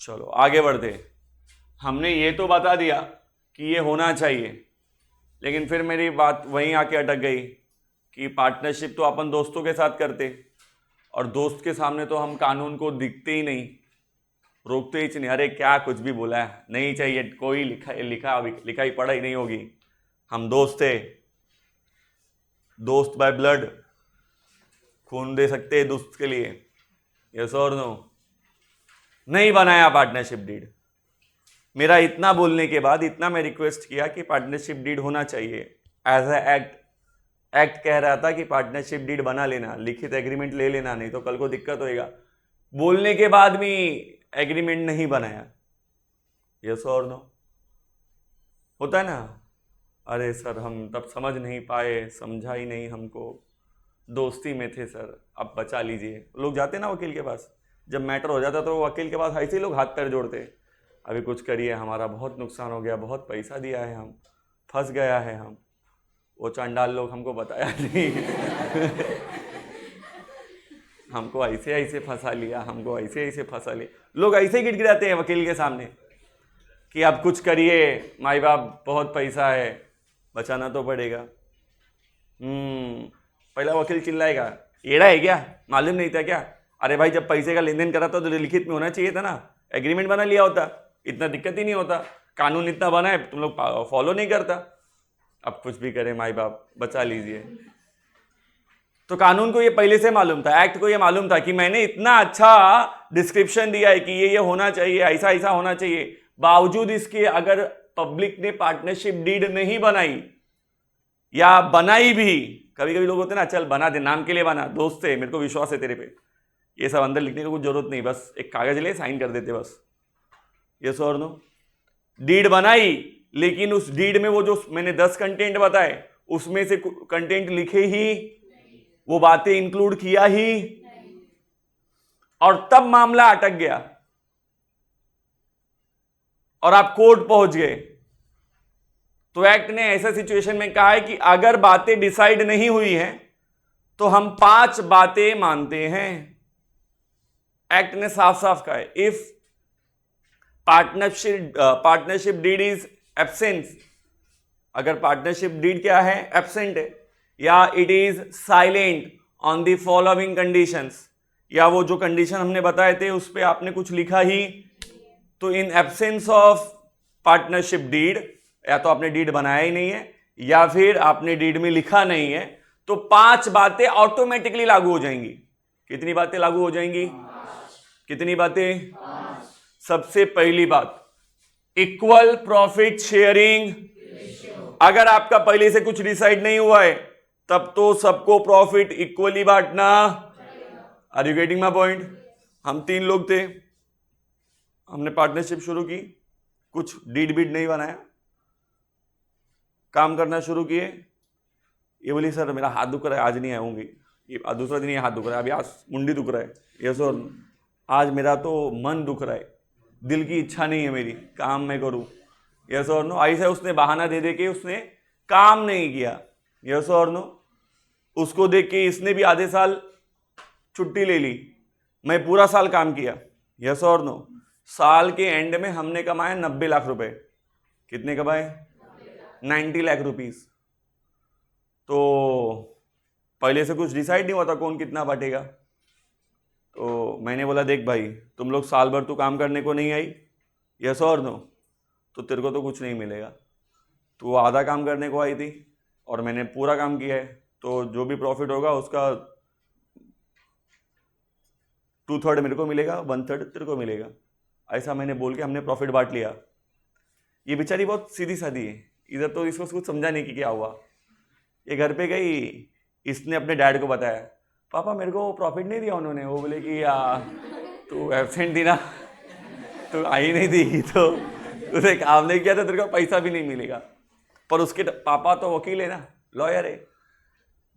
चलो आगे बढ़ते। हमने ये तो बता दिया कि ये होना चाहिए, लेकिन फिर मेरी बात वहीं आके अटक गई कि पार्टनरशिप तो अपन दोस्तों के साथ करते, और दोस्त के सामने तो हम कानून को दिखते ही नहीं, रोकते ही नहीं। अरे क्या कुछ भी बोला है, नहीं चाहिए, कोई लिखाई पढ़ाई नहीं होगी, हम दोस्त थे, दोस्त बाय ब्लड, खून दे सकते हैं दोस्त के लिए, यस और नो। नहीं बनाया पार्टनरशिप डीड। मेरा इतना बोलने के बाद, इतना मैं रिक्वेस्ट किया कि पार्टनरशिप डीड होना चाहिए एज ए एक्ट कह रहा था कि पार्टनरशिप डीड बना लेना, लिखित एग्रीमेंट ले लेना, नहीं तो कल को दिक्कत होएगा। बोलने के बाद भी एग्रीमेंट नहीं बनाया, यस और नो। होता है ना, अरे सर हम तब समझ नहीं पाए, समझा ही नहीं हमको, दोस्ती में थे सर, अब बचा लीजिए। लोग जाते ना वकील के पास, जब मैटर हो जाता तो वकील के पास ऐसे ही लोग हाथ पैर जोड़ते, अभी कुछ करिए, हमारा बहुत नुकसान हो गया, बहुत पैसा दिया है, हम फंस गया है हम। वो चांडाल लोग हमको बताया नहीं हमको ऐसे ऐसे फंसा लिया, हमको ऐसे ऐसे फंसा लिया। लोग ऐसे ही गिड़गिड़ाते हैं वकील के सामने कि आप कुछ करिए, माई बाप बहुत पैसा है, बचाना तो पड़ेगा। पहला वकील चिल्लाएगा, एड़ा है क्या, मालूम नहीं था क्या? अरे भाई जब पैसे का लेन देन करा था तो लिखित में होना चाहिए था ना, एग्रीमेंट बना लिया होता, इतना दिक्कत ही नहीं होता। कानून इतना बना है, तुम लोग फॉलो नहीं करता। अब कुछ भी करे माई बाप, बचा लीजिए। तो कानून को ये पहले से मालूम था, एक्ट को ये मालूम था कि मैंने इतना अच्छा डिस्क्रिप्शन दिया है कि ये होना चाहिए, ऐसा ऐसा होना चाहिए, बावजूद इसके अगर पब्लिक ने पार्टनरशिप डीड नहीं बनाई या बनाई भी, कभी कभी लोग होते ना, चल बना दे, नाम के लिए बना, दोस्त है, मेरे को विश्वास है तेरे पे, ये सब अंदर लिखने की कुछ जरूरत नहीं, बस एक कागज ले साइन कर देते बस, यस और नो। डीड बनाई, लेकिन उस डीड में वो जो मैंने 10 कंटेंट बताए, उसमें से कंटेंट लिखे ही, वो बातें इंक्लूड किया ही, और तब मामला अटक गया और आप कोर्ट पहुंच गए। तो एक्ट ने ऐसा सिचुएशन में कहा है कि अगर बातें डिसाइड नहीं हुई हैं तो हम 5 बातें मानते हैं। एक्ट ने साफ साफ कहा है, if partnership deed is absent, अगर पार्टनरशिप डीड क्या है, एब्सेंट है, या it is silent on the following conditions, या वो जो कंडीशन हमने बताए थे उस पर आपने कुछ लिखा ही, तो in absence of partnership deed, या तो आपने डीड बनाया ही नहीं है या फिर आपने डीड में लिखा नहीं है, तो 5 बातें ऑटोमेटिकली लागू हो जाएंगी। कितनी बातें लागू हो जाएंगी? कितनी बातें? सबसे पहली बात, इक्वल प्रॉफिट शेयरिंग। अगर आपका पहले से कुछ डिसाइड नहीं हुआ है तब तो सबको प्रॉफिट इक्वली बांटना। Are you getting my point? हम 3 लोग थे, हमने पार्टनरशिप शुरू की, कुछ डीड बीड नहीं बनाया, काम करना शुरू किए। ये बोली सर मेरा हाथ दुख रहा है, आज नहीं आऊंगी, ये दूसरा दिन ये हाथ दुख रहा है, अभी आज मुंडी दुख रहा है, ये सर आज मेरा तो मन दुख रहा है, दिल की इच्छा नहीं है मेरी काम मैं करूं, यस और नो। ऐसा उसने बहाना दे दे के उसने काम नहीं किया, यस और नो। उसको देख के इसने भी आधे साल छुट्टी ले ली, मैं पूरा साल काम किया, यस और नो। साल के एंड में हमने कमाए 90 लाख रुपए। कितने कमाए? 90 लाख रुपीस। तो पहले से कुछ डिसाइड नहीं हुआ था कौन कितना बांटेगा। तो मैंने बोला देख भाई, तुम लोग साल भर तो काम करने को नहीं आई, यस और नो, तो तेरे को तो कुछ नहीं मिलेगा। तो आधा काम करने को आई थी और मैंने पूरा काम किया है, तो जो भी प्रॉफिट होगा उसका 2/3 मेरे को मिलेगा, 1/3 तेरे को मिलेगा। ऐसा मैंने बोल के हमने प्रॉफिट बांट लिया। ये बेचारी बहुत सीधी सादी है, इधर तो इसको कुछ समझा नहीं कि क्या हुआ। ये घर पे गई, इसने अपने डैड को बताया, पापा मेरे को प्रॉफिट नहीं दिया उन्होंने। वो बोले कि तू एब्सेंट थी ना, तू आई नहीं थी, तो तुझे काम नहीं किया तो तेरे को पैसा भी नहीं मिलेगा। पर उसके पापा तो वकील है ना, लॉयर है।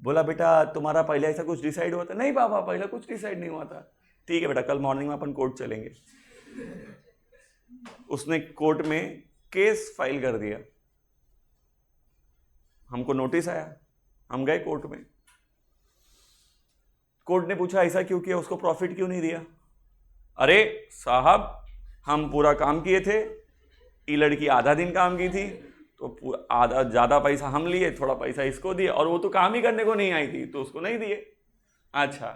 बोला बेटा तुम्हारा पहले ऐसा कुछ डिसाइड हुआ था? नहीं पापा पहले कुछ डिसाइड नहीं हुआ था। ठीक है बेटा, कल मॉर्निंग में अपन कोर्ट चलेंगे। उसने कोर्ट में केस फाइल कर दिया, हमको नोटिस आया, हम गए कोर्ट में। कोर्ट ने पूछा ऐसा क्यों किया, उसको प्रॉफिट क्यों नहीं दिया? अरे साहब हम पूरा काम किए थे, ये लड़की आधा दिन काम की थी, तो आधा ज़्यादा पैसा हम लिए, थोड़ा पैसा इसको दिए, और वो तो काम ही करने को नहीं आई थी तो उसको नहीं दिए। अच्छा,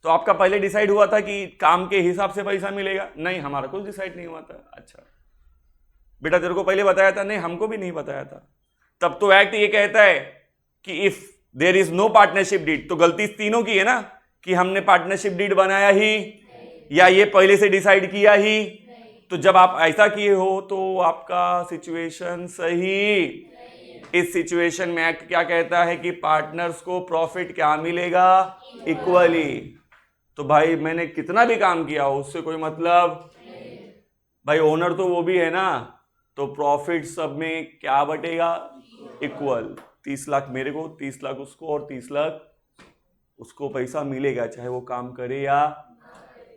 तो आपका पहले डिसाइड हुआ था कि काम के हिसाब से पैसा मिलेगा? नहीं, हमारा कुछ डिसाइड नहीं हुआ था। अच्छा बेटा, तेरे को पहले बताया था? नहीं, हमको भी नहीं बताया था। तब तो एक्ट ये कहता है कि if there is no partnership deed, तो गलती तीनों की है ना, कि हमने पार्टनरशिप डीड बनाया ही या ये पहले से डिसाइड किया ही। तो जब आप ऐसा किए हो तो आपका सिचुएशन सही। इस सिचुएशन में एक्ट क्या कहता है कि पार्टनर्स को प्रॉफिट क्या मिलेगा? इक्वली। तो भाई मैंने कितना भी काम किया हो उससे कोई मतलब, भाई ओनर तो वो भी है ना, तो प्रॉफिट सब में क्या बटेगा? इक्वल। 30 लाख मेरे को, 30 लाख उसको, और 30 लाख उसको पैसा मिलेगा, चाहे वो काम करे या।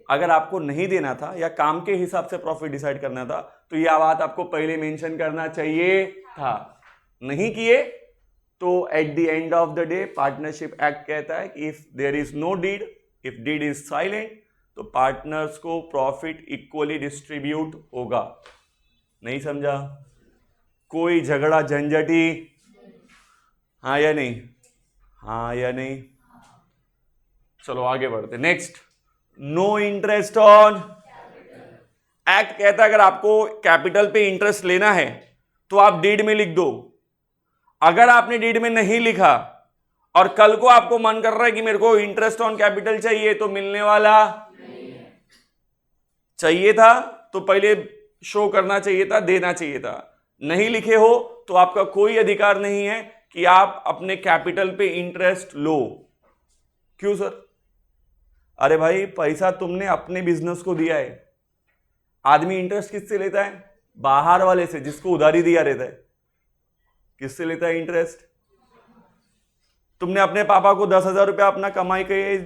अगर आपको नहीं देना था या काम के हिसाब से प्रॉफिट डिसाइड करना था तो यह बात आपको पहले मेंशन करना चाहिए था। नहीं किए तो at the end of the day partnership act कहता है कि if there is no deed, if deed is silent, तो पार्टनर्स को प्रॉफिट इक्वली डिस्ट्रीब्यूट होगा। नहीं समझा? कोई झगड़ा झंझटी? हाँ या नहीं? हाँ या नहीं? चलो आगे बढ़ते। Next, no interest on. Act कहता है अगर आपको कैपिटल पे इंटरेस्ट लेना है तो आप डीड में लिख दो। अगर आपने डीड में नहीं लिखा और कल को आपको मन कर रहा है कि मेरे को इंटरेस्ट ऑन कैपिटल चाहिए, तो मिलने वाला चाहिए था तो पहले शो करना चाहिए था, देना चाहिए था। नहीं लिखे हो तो आपका कोई अधिकार नहीं है कि आप अपने कैपिटल पे इंटरेस्ट लो। क्यों सर? अरे भाई, पैसा तुमने अपने बिजनेस को दिया है। आदमी इंटरेस्ट किससे लेता है? बाहर वाले से, जिसको उधारी दिया रहता है। किससे लेता है इंटरेस्ट? तुमने अपने पापा को 10,000 रुपया अपना कमाई के,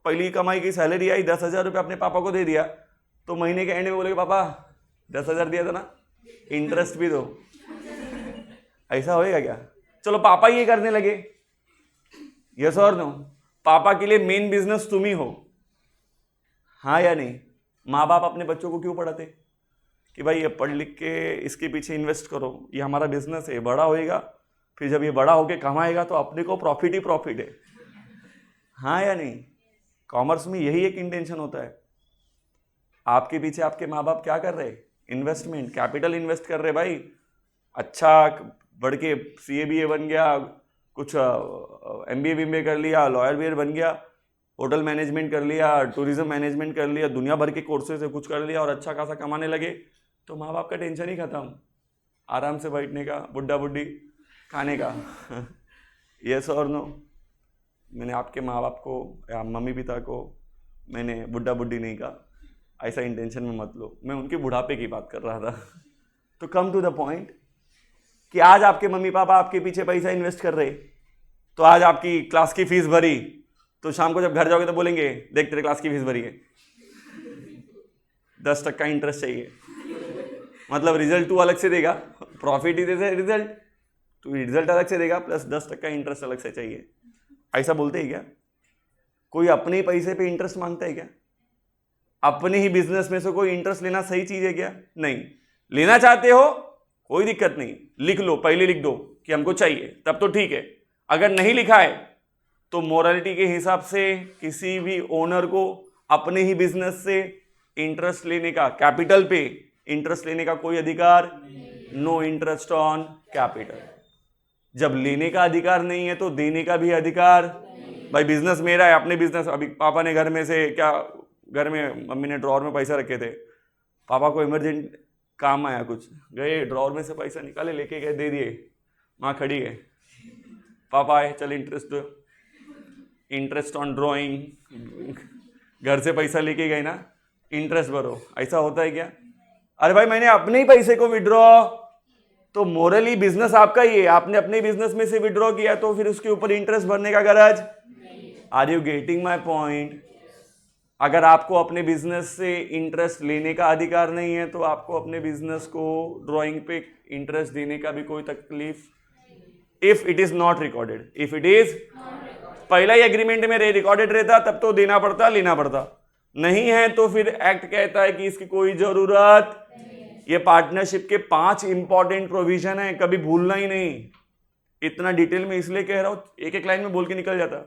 पहली कमाई की सैलरी आई, 10,000 रुपया अपने पापा को दे दिया, तो महीने के एंड में बोलेगे पापा 10,000 दिया था ना, इंटरेस्ट भी दो। ऐसा होएगा क्या? चलो पापा ये करने लगे, यस और नो? पापा के लिए मेन बिजनेस तुम ही हो, हाँ या नहीं? माँ बाप अपने बच्चों को क्यों पढ़ाते कि भाई ये पढ़ लिख के इसके पीछे इन्वेस्ट करो, ये हमारा बिजनेस है, बड़ा होएगा, फिर जब ये बड़ा होके कमाएगा तो अपने को प्रॉफिट ही प्रॉफिट है, हाँ या नहीं? कॉमर्स में यही एक इंटेंशन होता है। आपके पीछे आपके माँ बाप क्या कर रहे? इन्वेस्टमेंट, कैपिटल इन्वेस्ट कर रहे भाई। अच्छा बढ़ के CA बन गया, कुछ MBA BBA कर लिया, लॉयर वेयर बन गया, होटल मैनेजमेंट कर लिया, टूरिज्म मैनेजमेंट कर लिया, दुनिया भर के कोर्सेज से कुछ कर लिया और अच्छा खासा कमाने लगे, तो माँ बाप का टेंशन ही खत्म। आराम से बैठने का, बुड्ढा बुड्ढी खाने का। यस और नो? मैंने आपके माँ बाप को या मम्मी पिता को मैंने बुड्ढा बुड्ढी नहीं कहा, ऐसा इंटेंशन में मत लो, मैं उनके बुढ़ापे की बात कर रहा था। तो कम टू द पॉइंट कि आज आपके मम्मी पापा आपके पीछे पैसा इन्वेस्ट कर रहे, तो आज आपकी क्लास की फीस भरी, तो शाम को जब घर जाओगे तो बोलेंगे देख तेरे क्लास की फीस भरी है, 10% इंटरेस्ट चाहिए। मतलब रिजल्ट तू अलग से देगा, प्रॉफिट ही देते रिजल्ट, तू रिजल्ट अलग से देगा प्लस 10% इंटरेस्ट अलग से चाहिए। ऐसा बोलते ही क्या? कोई अपने ही पैसे पे इंटरेस्ट मांगता है क्या? अपने ही बिजनेस में से कोई इंटरेस्ट लेना सही चीज है क्या? नहीं। लेना चाहते हो कोई दिक्कत नहीं, लिख लो, पहले लिख दो कि हमको चाहिए, तब तो ठीक है। अगर नहीं लिखा है तो मोरालिटी के हिसाब से किसी भी ओनर को अपने ही बिजनेस से इंटरेस्ट लेने का, कैपिटल पे इंटरेस्ट लेने का कोई अधिकार, नो इंटरेस्ट ऑन कैपिटल। जब लेने का अधिकार नहीं है तो देने का भी अधिकार। भाई बिजनेस मेरा है, अपने बिजनेस, अभी पापा ने घर में से क्या, घर में मम्मी ने ड्रॉअर में पैसा रखे थे, पापा को इमरजेंट काम आया कुछ, गए ड्रॉअर में से पैसा निकाले, लेके गए, दे दिए, माँ खड़ी है, पापा आए, चल इंटरेस्ट दो, इंटरेस्ट ऑन ड्रॉइंग, घर से पैसा लेके गए ना, इंटरेस्ट भरो। ऐसा होता है क्या? अरे भाई मैंने अपने ही पैसे को विड्रॉ, तो मोरली बिजनेस आपका ही है, आपने अपने बिजनेस में से विड्रॉ किया तो फिर उसके ऊपर इंटरेस्ट भरने का गरज। Are you getting my point? अगर आपको अपने बिजनेस से इंटरेस्ट लेने का अधिकार नहीं है तो आपको अपने बिजनेस को ड्राइंग पे इंटरेस्ट देने का भी कोई तकलीफ, if it is not recorded, if it is पहला ही एग्रीमेंट में रिकॉर्डेड रहता तब तो देना पड़ता, लेना पड़ता। नहीं है तो फिर एक्ट कहता है कि इसकी कोई जरूरत। ये पार्टनरशिप के 5 इंपॉर्टेंट प्रोविजन है, कभी भूलना ही नहीं। इतना डिटेल में इसलिए कह रहा हूं, एक एक लाइन में बोल के निकल जाता।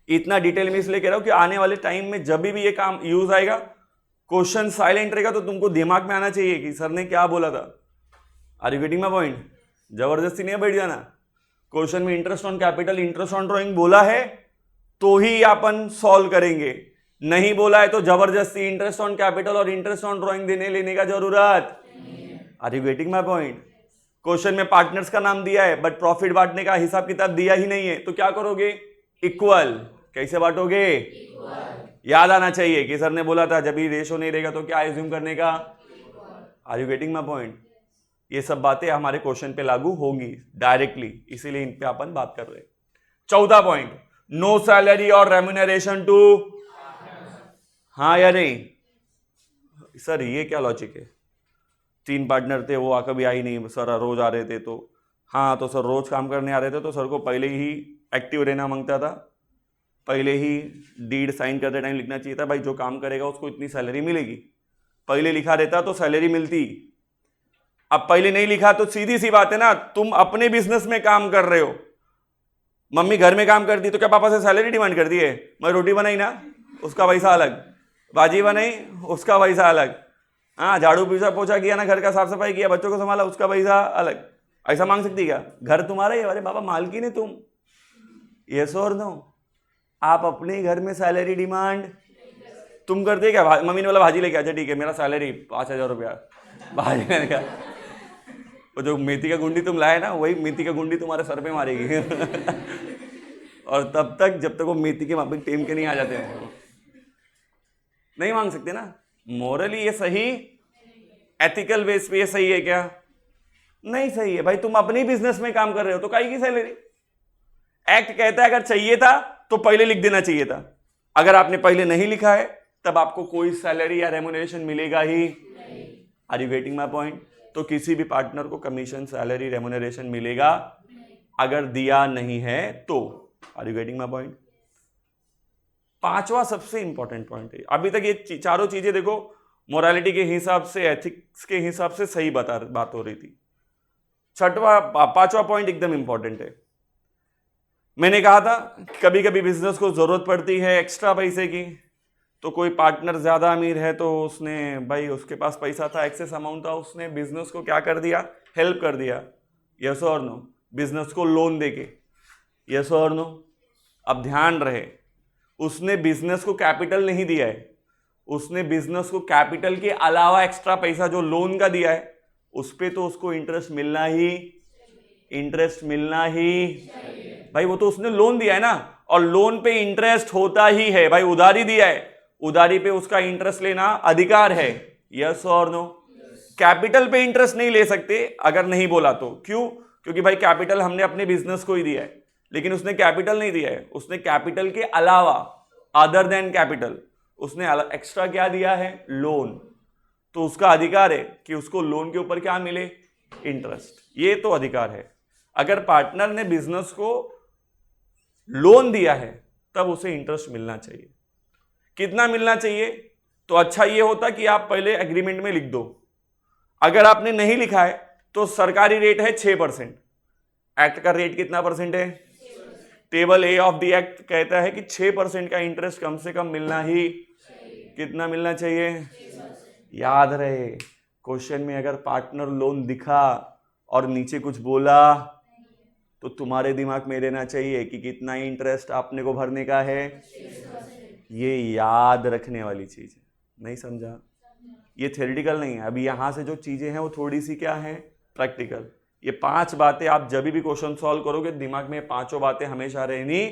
इतना डिटेल में इसलिए कह रहा हूं कि आने वाले टाइम में जब भी ये काम यूज आएगा, क्वेश्चन साइलेंट रहेगा तो तुमको दिमाग में आना चाहिए कि सर ने क्या बोला था। Are you getting my point? जबरदस्ती नहीं बैठ जाना। क्वेश्चन में interest on capital, interest on drawing बोला है तो ही अपन सॉल्व करेंगे, नहीं बोला है तो जबरदस्ती इंटरेस्ट ऑन कैपिटल और इंटरेस्ट ऑन ड्रॉइंग देने लेने का जरूरत। Are you getting my point? Question में पार्टनर्स का नाम दिया है बट प्रॉफिट बांटने का हिसाब किताब दिया ही नहीं है, तो क्या करोगे? इक्वल। कैसे बांटोगे? याद आना चाहिए कि सर ने बोला था जब भी रेशो नहीं रहेगा तो क्या एज्यूम करने का। Are you getting my point? ये सब बातें हमारे क्वेश्चन पे लागू होंगी डायरेक्टली, इसीलिए इन पे अपन बात कर रहे हैं। चौथा पॉइंट, नो सैलरी और रेम्यूनरेशन टू। हाँ या नहीं? सर ये क्या लॉजिक है? 3 पार्टनर थे, वो कभी आई नहीं, सर रोज आ रहे थे, तो हाँ तो सर रोज काम करने आ रहे थे तो सर को पहले ही एक्टिव रहना मांगता था, पहले ही डीड साइन करते टाइम लिखना चाहिए था भाई जो काम करेगा उसको इतनी सैलरी मिलेगी। पहले लिखा रहता तो सैलरी मिलती। अब पहले नहीं लिखा तो सीधी सी बात है ना, तुम अपने बिजनेस में काम कर रहे हो, मम्मी घर में काम करती तो क्या पापा से सैलरी डिमांड करती है? मैं रोटी बनाई ना, उसका पैसा अलग, भाजी बनाई उसका पैसा अलग, हाँ झाड़ू पोछा किया ना, घर का साफ सफाई किया, बच्चों को संभाला, उसका पैसा अलग। ऐसा मांग सकती क्या? घर तुम्हारा ही, अरे बाबा मालकिन है तुम। यस और नो? आप अपने घर में सैलरी डिमांड तुम करते क्या? मम्मी ने बोला भाजी लेके, अच्छा ठीक है मेरा सैलरी 5,000 रुपया भाजी लेने का। वो जो मेथी का गुंडी तुम लाए ना, वही मेथी का गुंडी तुम्हारे सर पे मारेगी और तब तक जब तक वो मेथी के मापिक टेम के नहीं आ जाते हैं, नहीं मांग सकते ना। मोरली ये सही, एथिकल बेस पे ये सही है क्या? नहीं सही है भाई, तुम अपने बिजनेस में काम कर रहे हो तो काहे की सैलरी? एक्ट कहता है अगर चाहिए था तो पहले लिख देना चाहिए था, अगर आपने पहले नहीं लिखा है तब आपको कोई सैलरी या रेम्यूनरेशन मिलेगा ही। Are you getting my point? तो किसी भी पार्टनर को कमीशन, सैलरी, रेम्यूनरेशन मिलेगा अगर दिया नहीं है तो। Are you getting my point? 5वां सबसे इंपॉर्टेंट पॉइंट है। अभी तक ये चारों चीजें देखो मोरालिटी के हिसाब से, एथिक्स के हिसाब से सही बात हो रही थी। 5वां पॉइंट एकदम इंपॉर्टेंट है। मैंने कहा था कभी कभी बिजनेस को जरूरत पड़ती है एक्स्ट्रा पैसे की, तो कोई पार्टनर ज्यादा अमीर है तो उसने भाई उसके पास पैसा था, एक्सेस अमाउंट था, उसने बिजनेस को क्या कर दिया? हेल्प कर दिया। यस और नो? बिजनेस को लोन देके। यस और नो? अब ध्यान रहे, उसने बिजनेस को कैपिटल नहीं दिया है, उसने बिजनेस को कैपिटल के अलावा एक्स्ट्रा पैसा जो लोन का दिया है उस पे तो उसको इंटरेस्ट मिलना ही भाई, वो तो उसने लोन दिया है ना, और लोन पे इंटरेस्ट होता ही है भाई। उधारी दिया है, उधारी पे उसका इंटरेस्ट लेना अधिकार है। यस और नो? कैपिटल पे इंटरेस्ट नहीं ले सकते अगर नहीं बोला तो। क्यों? क्योंकि भाई कैपिटल हमने अपने बिजनेस को ही दिया है, लेकिन उसने कैपिटल नहीं दिया है, उसने कैपिटल के अलावा, अदर देन कैपिटल, उसने एक्स्ट्रा क्या दिया है? लोन। तो उसका अधिकार है कि उसको लोन के ऊपर क्या मिले? इंटरेस्ट। ये तो अधिकार है। अगर पार्टनर ने बिजनेस को लोन दिया है तब उसे इंटरेस्ट मिलना चाहिए। कितना मिलना चाहिए? तो अच्छा ये होता कि आप पहले एग्रीमेंट में लिख दो। अगर आपने नहीं लिखा है तो सरकारी रेट है 6%। एक्ट का रेट कितना परसेंट है? Table A of the act कहता है कि 6% का इंटरेस्ट कम से कम मिलना ही। कितना मिलना चाहिए? याद रहे, क्वेश्चन में अगर पार्टनर लोन दिखा और नीचे कुछ बोला तो तुम्हारे दिमाग में रहना चाहिए कि कितना इंटरेस्ट आपने को भरने का है। ये याद रखने वाली चीज है। नहीं समझा? ये थ्योरेटिकल नहीं है। अभी यहां से जो चीजें हैं वो थोड़ी सी क्या है? प्रैक्टिकल। ये 5 बातें आप जब भी क्वेश्चन सॉल्व करोगे दिमाग में 5 बातें हमेशा रहनी।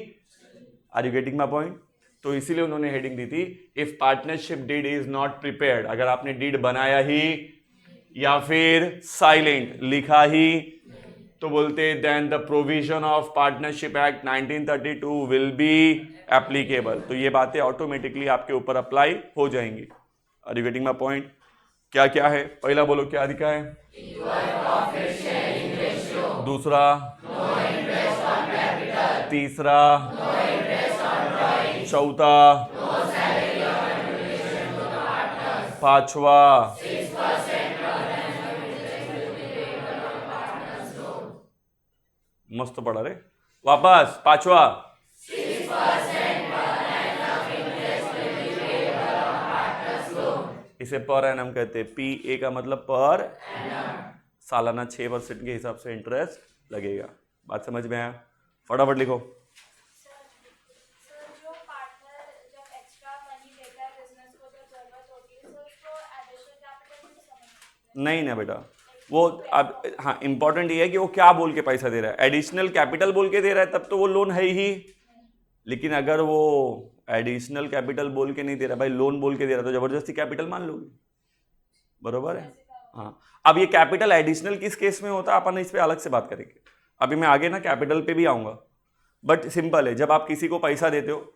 Are you getting my point? तो इसीलिए उन्होंने हेडिंग दी थी, if partnership deed is not prepared. अगर आपने डीड बनाया ही या फिर साइलेंट लिखा ही तो बोलते then the provision of partnership act 1932 will be applicable. तो ये बातें ऑटोमेटिकली आपके ऊपर अप्लाई हो जाएंगी। Are you getting my point? क्या क्या है? पहला बोलो क्या लिखा है? दूसरा, तीसरा, चौथा, पांचवा, मस्त पढ़ा रे, वापस पांचवा, इसे पर एनम कहते हैं। PA का मतलब पर सालाना 6% के हिसाब से इंटरेस्ट लगेगा। बात समझ में आया? फटाफट लिखो। नहीं ना बेटा, वो अब हाँ इंपॉर्टेंट ये है कि वो क्या बोल के पैसा दे रहा है। एडिशनल कैपिटल बोल के दे रहा है तब तो वो लोन है ही, लेकिन अगर वो एडिशनल कैपिटल बोल के नहीं दे रहा, भाई लोन बोल के दे रहा, तो जबरदस्ती कैपिटल मान लोगे, बरोबर है? हाँ, अब ये कैपिटल एडिशनल किस केस में होता है अपन इस पे अलग से बात करेंगे। अभी मैं आगे ना कैपिटल पे भी आऊँगा, बट सिंपल है। जब आप किसी को पैसा देते हो,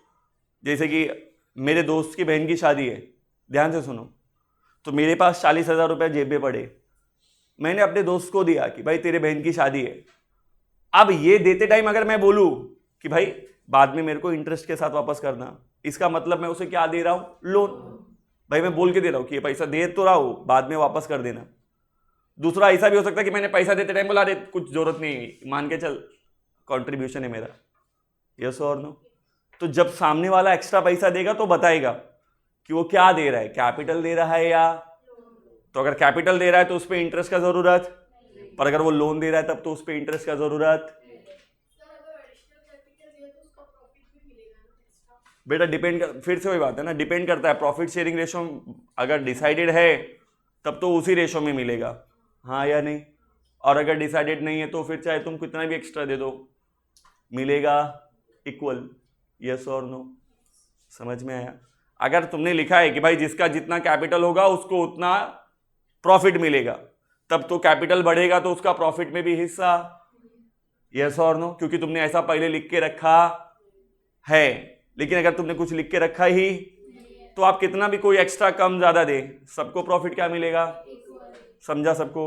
जैसे कि मेरे दोस्त की बहन की शादी है, ध्यान से सुनो, तो मेरे पास 40,000 रुपये जेब में पड़े, मैंने अपने दोस्त को दिया कि भाई तेरे बहन की शादी है। अब ये देते टाइम अगर मैं बोलूँ कि भाई बाद में मेरे को इंटरेस्ट के साथ वापस करना, इसका मतलब मैं उसे क्या दे रहा हूँ? लोन। भाई मैं बोल के दे रहा हूँ कि ये पैसा दे तो रहा हूँ, बाद में वापस कर देना। दूसरा ऐसा भी हो सकता है कि मैंने पैसा देते टाइम बोला, अरे कुछ जरूरत नहीं, मान के चल कॉन्ट्रीब्यूशन है मेरा, यस और नो। तो जब सामने वाला एक्स्ट्रा पैसा देगा तो बताएगा कि वो क्या दे रहा है, कैपिटल दे रहा है या, तो अगर कैपिटल दे रहा है तो उस पर इंटरेस्ट का जरूरत, पर अगर वो लोन दे रहा है तब तो उस पर इंटरेस्ट का जरूरत। बेटा डिपेंड कर, फिर से वही बात है ना, डिपेंड करता है। प्रॉफिट शेयरिंग रेशो अगर डिसाइडेड है तब तो उसी रेशो में मिलेगा, हाँ या नहीं? और अगर डिसाइडेड नहीं है तो फिर चाहे तुम कितना भी एक्स्ट्रा दे दो, मिलेगा इक्वल, यस और नो। समझ में आया? अगर तुमने लिखा है कि भाई जिसका जितना कैपिटल होगा उसको उतना प्रॉफिट मिलेगा, तब तो कैपिटल बढ़ेगा तो उसका प्रॉफिट में भी हिस्सा, यस और नो, क्योंकि तुमने ऐसा पहले लिख के रखा है। लेकिन अगर तुमने कुछ लिख के रखा ही तो आप कितना भी कोई एक्स्ट्रा कम ज्यादा दे, सबको प्रॉफिट क्या मिलेगा? समझा सबको?